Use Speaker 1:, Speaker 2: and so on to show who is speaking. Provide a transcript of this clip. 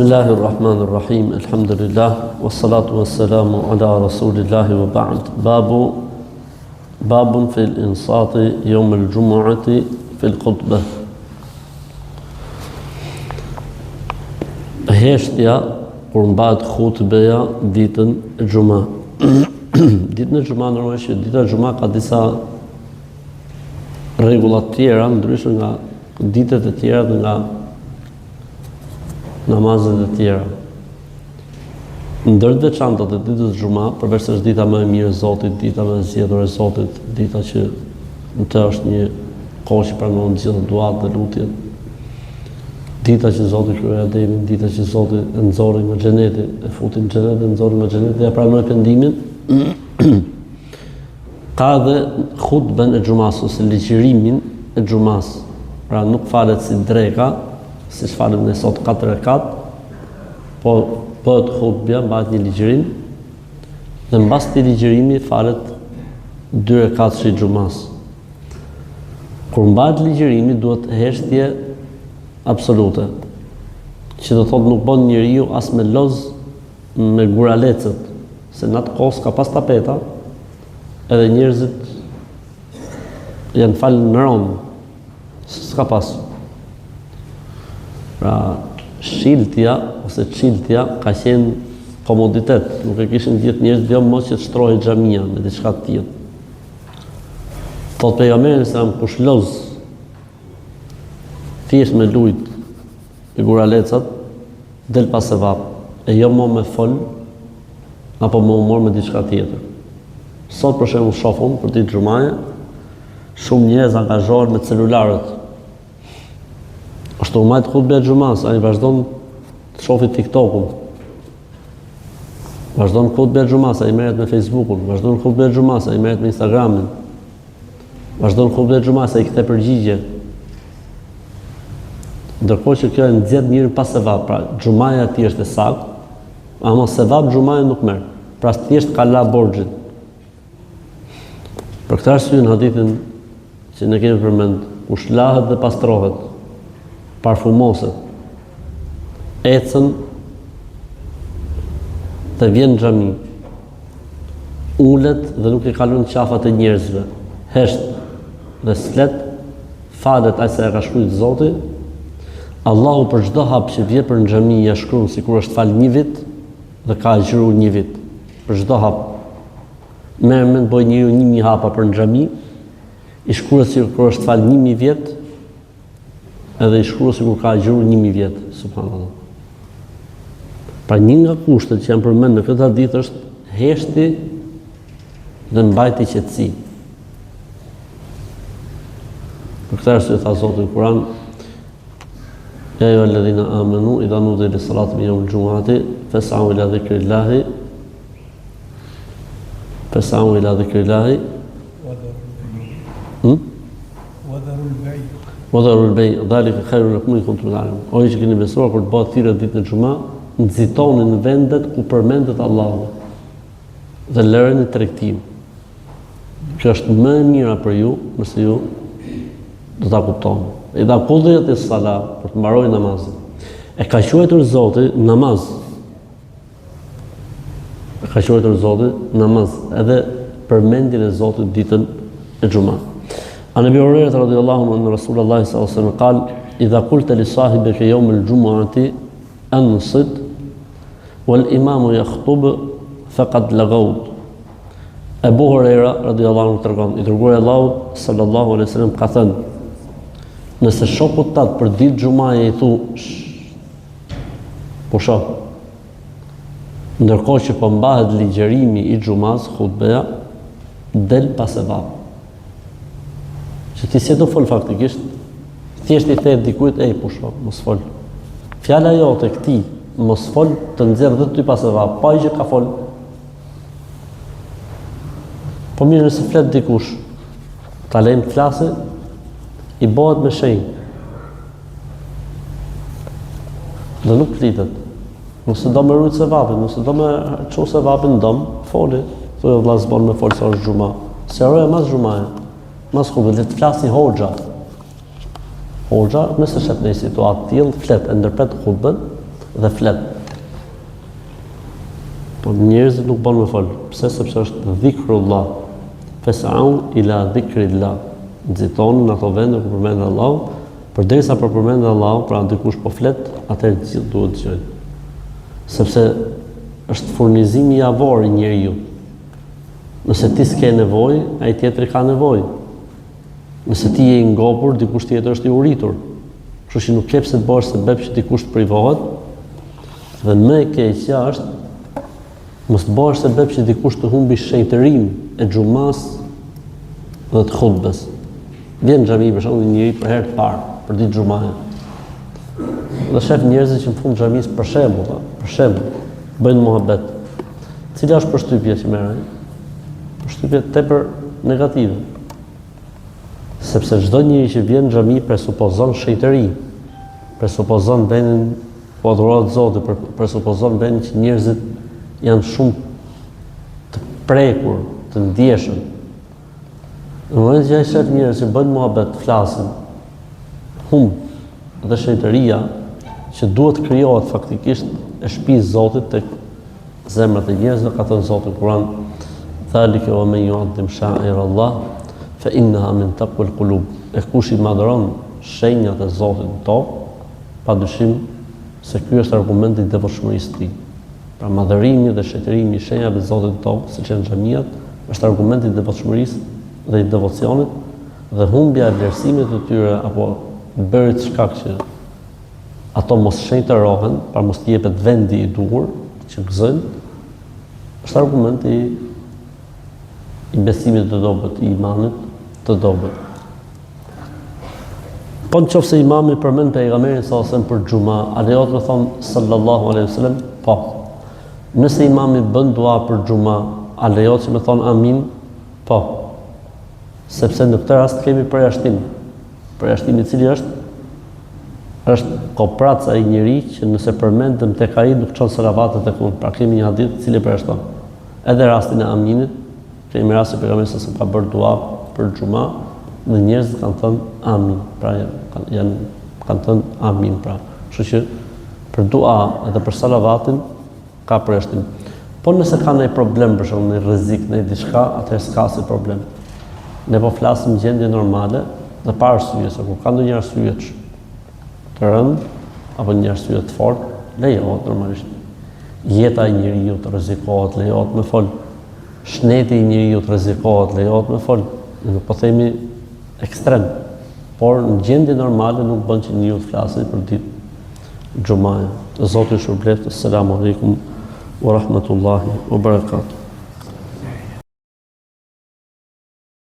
Speaker 1: Bismillahirrahmanirrahim. Alhamdulillah wassalatu wassalamu ala rasulillah wa ba'd. Babun fil insati yawm al-jumu'ati fil khutbah. Heshtja kur mbahet khutbeja ditën e xuma. Ditën e xuma normalisht dita e xuma ka disa rregulla të tjera ndryshe nga ditët e tjera dhe nga namazet e tjera. Ndër veçantat e ditës së xuma, përveç se është dita më e mirë e Zotit, dita më e zgjedhur e Zotit, dita që në të është një kohë që pranon gjithë duat dhe lutjet, dita që Zoti krye Ademin, dita që Zoti e nxorri nga xheneti, e futi në xhenet dhe nxorri nga xheneti dhe ja pranoi pendimin, ka edhe hutben e xumas ose ligjërimin e xumas. Pra nuk falet si dreka, si falet në sot 4 rekat, po bëhet hutbja, mbahet një ligjërim, dhe mbas këtij ligjërimi falet 2 rekat si xumas. Kur mbahet ligjërimi duhet heshtje absolute, që do thotë nuk bën njeriu as me loz me guralecët, se në atë kohë ka pas tapeta, edhe njerëzit janë falë në Romë, s'ka pas. Pra, shiltja ose çiltja ka qenë komoditet, nuk e kishin gjithë njerëzit, jo mos që të shtrohej xhamia me diçka të tillë. Thotë pejgamberi se kush loz thjesht me lut e guralecat del pas sevap, e jo më me fol apo më humor me diçka tjetër. Sot për shembull shohun për ditë xumaje, shumë njerëz angazhohen me celularët. Ashtu majt hutbe e xumas, ai vazhdon të shohë TikTokun. Vazhdon hutbe e xumas, ai merret me Facebookun, vazhdon hutbe e xumas, ai merret me Instagramin. Vazhdon hutbe e xumas, ai kthe përgjigje. Ndërkohë që kjo e nxjerr njërin pas sevap, pra xumaja e tij është e saktë, ama sevap xumaja nuk merr. Pra thjesht ka la borxhin. Për këtë arsye në hadithin që ne kemi përmend, kush lahet dhe pastrohet, parfumoset, ecën dhe vjen në xhami, ulet dhe nuk i kalon qafat e njerëzve, hesht dhe slet, falet aq sa e ka shkruajtur Zoti, Allahu për çdo hap që vjen për në xhami ja shkruan sikur është fal një vit dhe ka agjëruar një vit. Për çdo hap. Merr mend bëj njeriu 1000 hapa për në xhami, i shkruhet sikur është fal 1000 vjet, edhe i shkruhet sikur ka agjëruar 1000 vjet, subhanallahu. Pra një nga kushtet që janë përmendur në këtë hadith është heshti dhe mbajtja e qetësi. Për këtë arsye tha Zoti në Kur'an: Ya ayyuhalladhina amanu idha nudiya lis-salati min yawmil jumu'ati fas'au ila dhikrillahi Wadharul bay' dhalika khairun lakum in kuntum ta'lamun. O që keni besuar, kur të bëhet thirrje ditën e xumë, nxitoni në vendet ku përmendet Allahu dhe lëreni tregtim. Kjo është më e mira për ju, nëse ju do ta kuptoni. Idha qudiyat as-salat, për të mbaroj namazin. E ka quajtur Zoti namaz. E ka quajtur Zoti namaz, edhe përmendjen e Zotit ditën e xumë. An Abi Hurairah radhiyallahu anhu Rasulullah sallallahu alaihi wasallam قال إذا قلت لصاحبك يوم الجمعة أنصت والإمام يخطب فقد لغوت. Abu Hurairah radhiyallahu anhu tregon, i dërguari Allahut sallallahu alaihi wasallam ka thënë: nëse shokut tat për ditë xumaje i thu po shoh, ndërkohë që po mbahet ligjërimi i xumas, hutbeja del pas sevap. Që ti se do fol faktikisht, thjesht i the dikujt po shoh, mos fol. Fjala jote këtij, mos fol, të nxjerr edhe ty pas sevap, pa që ka fol. Po mirë nëse flet dikush, ta lejmë të flasë, i bëhet me shenjë. Dhe nuk flitet. Nëse do me rujtë sevapin, nëse do me çu sevapin dom, foli. Thuaj vëlla s'bën me fol se është xhuma. Se roja mas xhumaje. Mas hutbë, le të flasni hoxha, nëse shet në situatë tillë, flet e ndërpret hutbën, dhe flet. Po njerëzit nuk bën me fol. Pse? Sepse është dhikrullah. Fes'au ila dhikrillah. Nxiton në ato vende ku përmendet Allahu, përderisa për përmendet Allahu, pra dikush po flet, atëherë të gjithë duhet dëgjojnë. Sepse është furnizimi javor i njeriu. Nëse ti s'ke nevojë, ai tjetri ka nevojë. Nëse ti je i ngopur, dikush tjetër është i uritur. Kështu që nuk ke pse të bësh sebeb që dikush të privohet. Dhe më e keqja është mos të bësh sebeb që dikush të humbi shenjtërinë e xhumas dhe të hutbes. Vjen në xhami për shembull një njeri për herë të parë, për ditë xhumaje. Dhe shef njerëzit që në fund xhamis për shembull, bëjnë muhabet. Cila është përshtypja që merr ai? Përshtypja tepër negative. Sepse çdo njeri që vjen në xhami presupozon shenjtëri, presupozon vendin ku adhurohet Zoti, presupozon vendin që njerëzit janë shumë të prekur, të ndjeshëm. Në momentin që ai shef njerëz që bëjnë muhabet, flasin, dhe shenjtëria që duhet krijohet faktikisht e shtëpisë Zotit tek zemrat e njerëzve, ka thënë Zoti në Kur'an: "Dhalika wa man yu'azzim sha'air Allah fa innaha min taqwal qulub." E kush i madhron shenjat e Zotit në tokë, padyshim se ky është argumenti i devotshmërisë së tij. Pra madhërimi dhe shenjtërimi i shenjave të Zotit në tokë, siç janë xhamiat, është argumenti i devotshmërisë dhe i devocionit, dhe humbja e vlerësimit të tyre apo bërit shkak që ato mos shenjtërohen, pra mos t'i jepet vendi i duhur që gëzojnë, është argumenti i besimit të dobët, i imanit të dobët. Po nëse imami përmend pejgamberin sallallahu alajhi wasallam për xhuma, a lejohet të thonë sallallahu alajhi wasallam? Po. Nëse imami bën dua për xhuma, a lejohet që të thonë amin? Po. Sepse në këtë rast kemi përjashtim. Përjashtimi i cili është kopraca i njeriu që nëse përmendëm tek ai nuk çon salavatet tek unë. Pra kemi një hadith i cili përjashton. Edhe rastin e aminit, kemi rastin e pejgamberit se ka bërë dua për xhuma dhe njerëzit kanë thënë amin. Pra kanë thënë amin pra. Kështu që për dua edhe për salavatin ka përjashtim. Po nëse ka ndonjë problem për shembull, ndonjë rrezik, ndonjë diçka, atëherë s'ka si problem. Ne po flasim gjendje normale dhe pa arsye, se kur ka ndonjë arsye të rëndë apo një arsye të fortë, lejohet normalisht. Jeta e njeriu të rrezikohet, lejohet me fol. Shneti i njeriu të rrezikohet, lejohet me fol. Ne nuk po themi ekstrem, por në gjendje normale nuk bën që njeriu të flasë për ditë xhumaje. Zoti ju shpëlbeft. Asalamu alaykum wa rahmatullahi wa barakatuh.